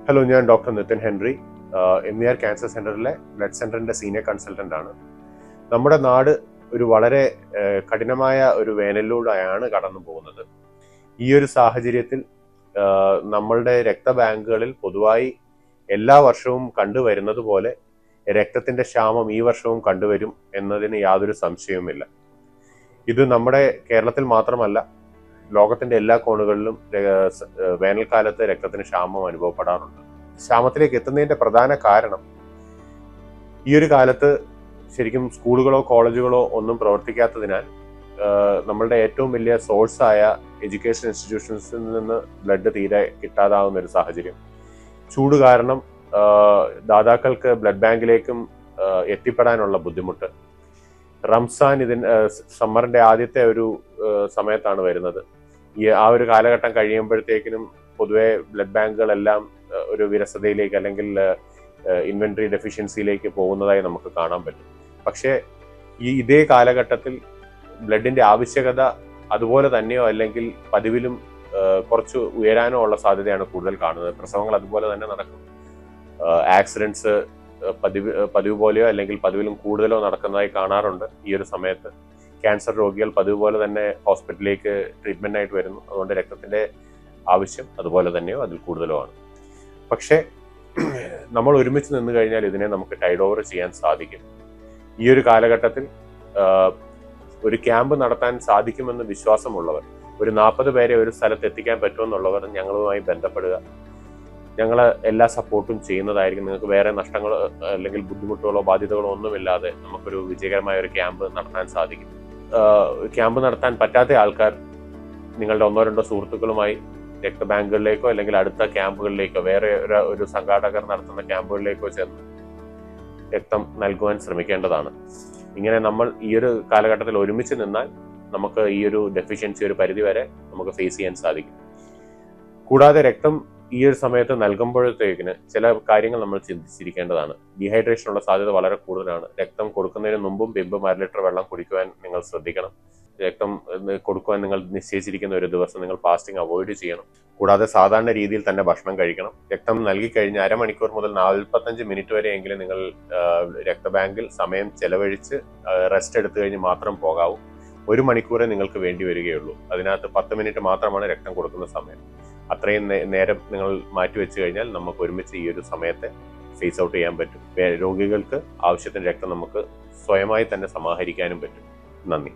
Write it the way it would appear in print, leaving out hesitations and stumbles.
Hello, ഞാൻ doctor Nithin Henry, MVR cancer സെന്ററിലെ blood സെന്ററിന്റെ സീനിയർ കൺസൾട്ടന്റ് ആണ്. നമ്മുടെ നാട് ഒരു വളരെ കഠിനമായ ഒരു വേനലിലൂടെയാണ് കടന്നു പോകുന്നത്. ഈ ഒരു സാഹചര്യത്തിൽ നമ്മളുടെ രക്തബാങ്കുകളിൽ പൊതുവായി എല്ലാ വർഷവും കണ്ടുവരുന്നത് പോലെ രക്തത്തിന്റെ ക്ഷാമം ഈ വർഷവും കണ്ടുവരും എന്നതിന് യാതൊരു സംശയവുമില്ല. ഇത് നമ്മുടെ കേരളത്തിൽ മാത്രമല്ല, ലോകത്തിന്റെ എല്ലാ കോണുകളിലും വേനൽക്കാലത്ത് രക്തത്തിന് ക്ഷാമം അനുഭവപ്പെടാറുണ്ട്. ക്ഷാമത്തിലേക്ക് എത്തുന്നതിന്റെ പ്രധാന കാരണം ഈ ഒരു കാലത്ത് ശരിക്കും സ്കൂളുകളോ കോളേജുകളോ ഒന്നും പ്രവർത്തിക്കാത്തതിനാൽ നമ്മളുടെ ഏറ്റവും വലിയ സോഴ്സായ എഡ്യൂക്കേഷൻ ഇൻസ്റ്റിറ്റ്യൂഷൻസിൽ നിന്ന് ബ്ലഡ് തീരെ കിട്ടാതാവുന്ന ഒരു സാഹചര്യം, ചൂട് കാരണം ദാതാക്കൾക്ക് ബ്ലഡ് ബാങ്കിലേക്കും എത്തിപ്പെടാനുള്ള ബുദ്ധിമുട്ട്, റംസാൻ സമ്മറിന്റെ ആദ്യത്തെ ഒരു സമയത്താണ് വരുന്നത്. ആ ഒരു കാലഘട്ടം കഴിയുമ്പോഴത്തേക്കിനും പൊതുവെ ബ്ലഡ് ബാങ്കുകളെല്ലാം ഒരു വിരസതയിലേക്ക് അല്ലെങ്കിൽ ഇൻവെന്ററി ഡെഫിഷ്യൻസിയിലേക്ക് പോകുന്നതായി നമുക്ക് കാണാൻ പറ്റും. പക്ഷേ ഇതേ കാലഘട്ടത്തിൽ ബ്ലഡിന്റെ ആവശ്യകത അതുപോലെ തന്നെയോ അല്ലെങ്കിൽ പതിവിലും കുറച്ച് ഉയരാനോ ഉള്ള സാധ്യതയാണ് കൂടുതൽ കാണുന്നത്. പ്രസവങ്ങൾ അതുപോലെ തന്നെ നടക്കും. ആക്സിഡൻസ് പതിവ് പോലെയോ അല്ലെങ്കിൽ പതിവിലും കൂടുതലോ നടക്കുന്നതായി കാണാറുണ്ട്. ഈ ഒരു സമയത്ത് ക്യാൻസർ രോഗികൾ പതിവ് പോലെ തന്നെ ഹോസ്പിറ്റലിലേക്ക് ട്രീറ്റ്മെന്റായിട്ട് വരുന്നു. അതുകൊണ്ട് രക്തത്തിന്റെ ആവശ്യം അതുപോലെ തന്നെയോ അതിൽ കൂടുതലോ ആണ്. പക്ഷേ നമ്മൾ ഒരുമിച്ച് നിന്ന് കഴിഞ്ഞാൽ ഇതിനെ നമുക്ക് ടൈഡ് ഓവർ ചെയ്യാൻ സാധിക്കും. ഈ ഒരു കാലഘട്ടത്തിൽ ഒരു ക്യാമ്പ് നടത്താൻ സാധിക്കുമെന്ന് വിശ്വാസമുള്ളവർ, ഒരു 40 പേരെ ഒരു സ്ഥലത്ത് എത്തിക്കാൻ പറ്റുമെന്നുള്ളവർ ഞങ്ങളുമായി ബന്ധപ്പെടുക. ഞങ്ങൾ എല്ലാ സപ്പോർട്ടും ചെയ്യുന്നതായിരിക്കും. നിങ്ങൾക്ക് വേറെ നഷ്ടങ്ങളോ അല്ലെങ്കിൽ ബുദ്ധിമുട്ടുകളോ ബാധ്യതകളോ ഒന്നുമില്ലാതെ നമുക്കൊരു വിജയകരമായ ഒരു ക്യാമ്പ് നടത്താൻ സാധിക്കും. ക്യാമ്പ് നടത്താൻ പറ്റാത്ത ആൾക്കാർ നിങ്ങളുടെ 1-2 സുഹൃത്തുക്കളുമായി രക്തബാങ്കുകളിലേക്കോ അല്ലെങ്കിൽ അടുത്ത ക്യാമ്പുകളിലേക്കോ വേറെ ഒരു സംഘാടകർ നടത്തുന്ന ക്യാമ്പുകളിലേക്കോ ചെന്ന് രക്തം നൽകുവാൻ ശ്രമിക്കേണ്ടതാണ്. ഇങ്ങനെ നമ്മൾ ഈ ഒരു കാലഘട്ടത്തിൽ ഒരുമിച്ച് നിന്നാൽ നമുക്ക് ഈ ഒരു ഡെഫിഷ്യൻസി ഒരു പരിധിവരെ നമുക്ക് ഫേസ് ചെയ്യാൻ സാധിക്കും. കൂടാതെ രക്തം ഈ ഒരു സമയത്ത് നൽകുമ്പോഴത്തേക്കിന് ചില കാര്യങ്ങൾ നമ്മൾ ചിന്തിച്ചിരിക്കേണ്ടതാണ്. ഡീഹൈഡ്രേഷനുള്ള സാധ്യത വളരെ കൂടുതലാണ്. രക്തം കൊടുക്കുന്നതിന് മുമ്പും പിമ്പും 1 ലിറ്റർ വെള്ളം കുടിക്കുവാൻ നിങ്ങൾ ശ്രദ്ധിക്കണം. രക്തം കൊടുക്കുവാൻ നിങ്ങൾ നിശ്ചയിച്ചിരിക്കുന്ന ഒരു ദിവസം നിങ്ങൾ ഫാസ്റ്റിംഗ് അവോയ്ഡ് ചെയ്യണം. കൂടാതെ സാധാരണ രീതിയിൽ തന്നെ ഭക്ഷണം കഴിക്കണം. രക്തം നൽകിക്കഴിഞ്ഞ് 1/2 മണിക്കൂർ മുതൽ 45 മിനിറ്റ് വരെയെങ്കിലും നിങ്ങൾ രക്തബാങ്കിൽ സമയം ചെലവഴിച്ച് റെസ്റ്റ് എടുത്തു കഴിഞ്ഞ് മാത്രം പോകാവൂ. 1 മണിക്കൂറേ നിങ്ങൾക്ക് വേണ്ടി വരികയുള്ളൂ. അതിനകത്ത് 10 മിനിറ്റ് മാത്രമാണ് രക്തം കൊടുക്കുന്ന സമയം. അത്രയും നേരം നിങ്ങൾ മാറ്റിവെച്ച് കഴിഞ്ഞാൽ നമുക്ക് ഒരുമിച്ച് ഈ ഒരു സമയത്തെ ഫേസ് ഔട്ട് ചെയ്യാൻ പറ്റും. രോഗികൾക്ക് ആവശ്യത്തിന് രക്തം നമുക്ക് സ്വയമായി തന്നെ സമാഹരിക്കാനും പറ്റും. നന്ദി.